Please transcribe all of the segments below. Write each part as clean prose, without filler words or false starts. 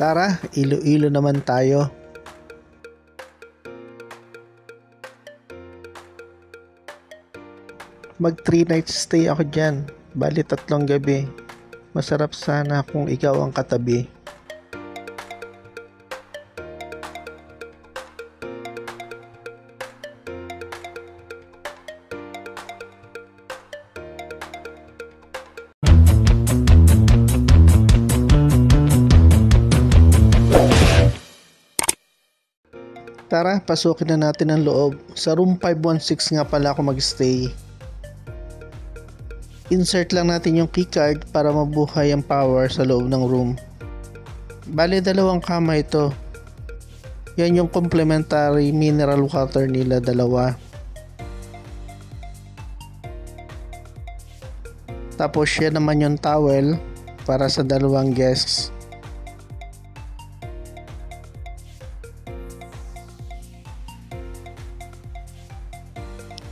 Tara, Iloilo naman tayo. Mag 3 nights stay ako dyan. Bali 3 gabi. Masarap sana kung ikaw ang katabi. Tara, pasukin na natin ang loob. Sa room 516 nga pala ako mag-stay. Insert lang natin yung keycard para mabuhay ang power sa loob ng room. Bale, 2 kama ito. Yan yung complimentary mineral water nila, 2. Tapos yan naman yung towel para sa 2 guests.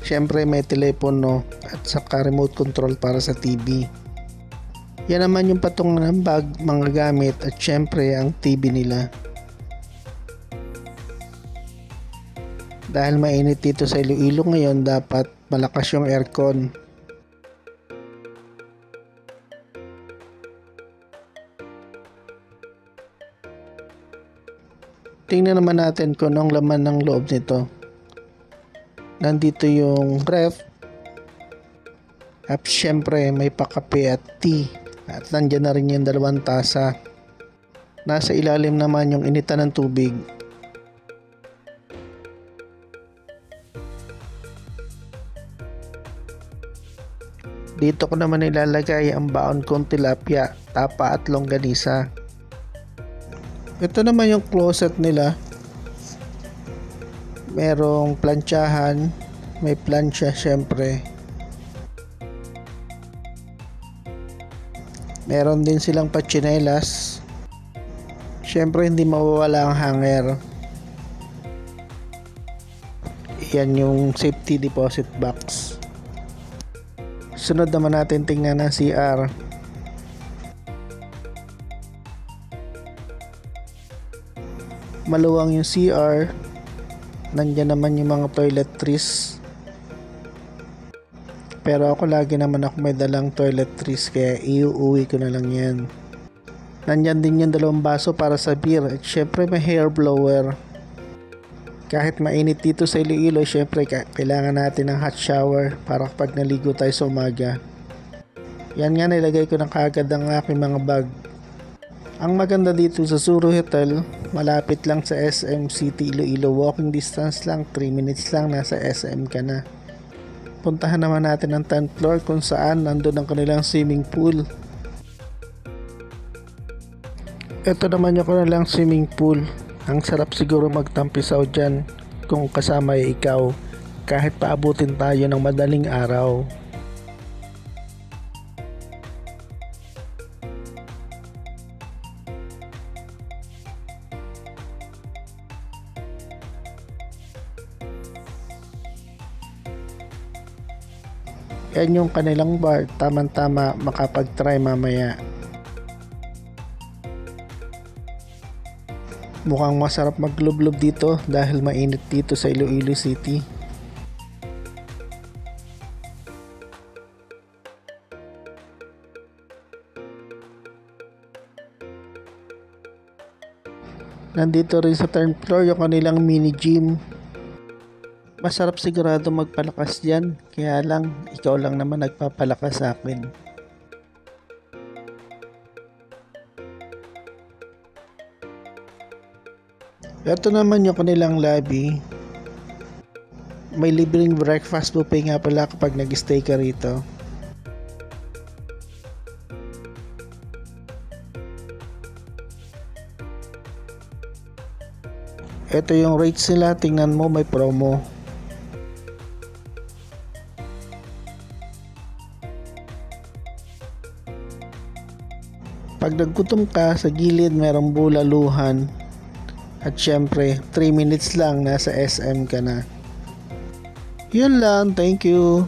Siyempre may telepono at saka remote control para sa TV. Yan naman yung patungan ng bag, mga gamit at siyempre ang TV nila. Dahil mainit dito sa Iloilo ngayon, dapat malakas yung aircon. Tingnan naman natin kung anong laman ng loob nito. Nandito yung ref at syempre may pakape at tea at nandyan na rin yung 2 tasa. Nasa ilalim naman yung initan ng tubig. Dito ko naman ilalagay ang baon kong tilapia, tapa at longganisa. Ito naman yung closet nila. Merong plantsahan, may plancha syempre. Meron din silang patsinelas. Syempre hindi mawawala ang hanger. Yan yung safety deposit box. Sunod naman natin tingnan ang CR. Maluwang yung CR. Nandyan naman yung mga toiletries. Pero ako lagi naman ako may dalang toiletries kaya iuwi ko na lang yan. Nandyan din yung 2 baso para sa beer at syempre may hair blower. Kahit mainit dito sa Iloilo, syempre kailangan natin ng hot shower para kapag naligo tayo sa umaga. Yan nga, nilagay ko na kaagad ang aking mga bag. Ang maganda dito sa Suru Hotel, malapit lang sa SM City Iloilo, walking distance lang, 3 minutes lang nasa SM ka na. Puntahan naman natin ang 10th floor kung saan nandun ang kanilang swimming pool. Ito naman yung kanilang swimming pool. Ang sarap siguro magtampisaw dyan kung kasama ay ikaw, kahit paabutin tayo ng madaling araw. Yan yung kanilang bar, tamang-tama makapag-try mamaya. Mukhang masarap maglublob dito dahil mainit dito sa Iloilo City. Nandito rin sa 10th floor yung kanilang mini gym. Masarap sigurado magpalakas dyan, kaya lang ikaw lang naman nagpapalakas sa akin. Ito naman yung kanilang lobby. May libreng breakfast buffet nga pala kapag nag-stay ka rito. Ito yung rates nila, tingnan mo may promo. Pag naggutom ka, sa gilid merong bulaluhan. At syempre, 3 minutes lang nasa SM ka na. Yun lang, thank you.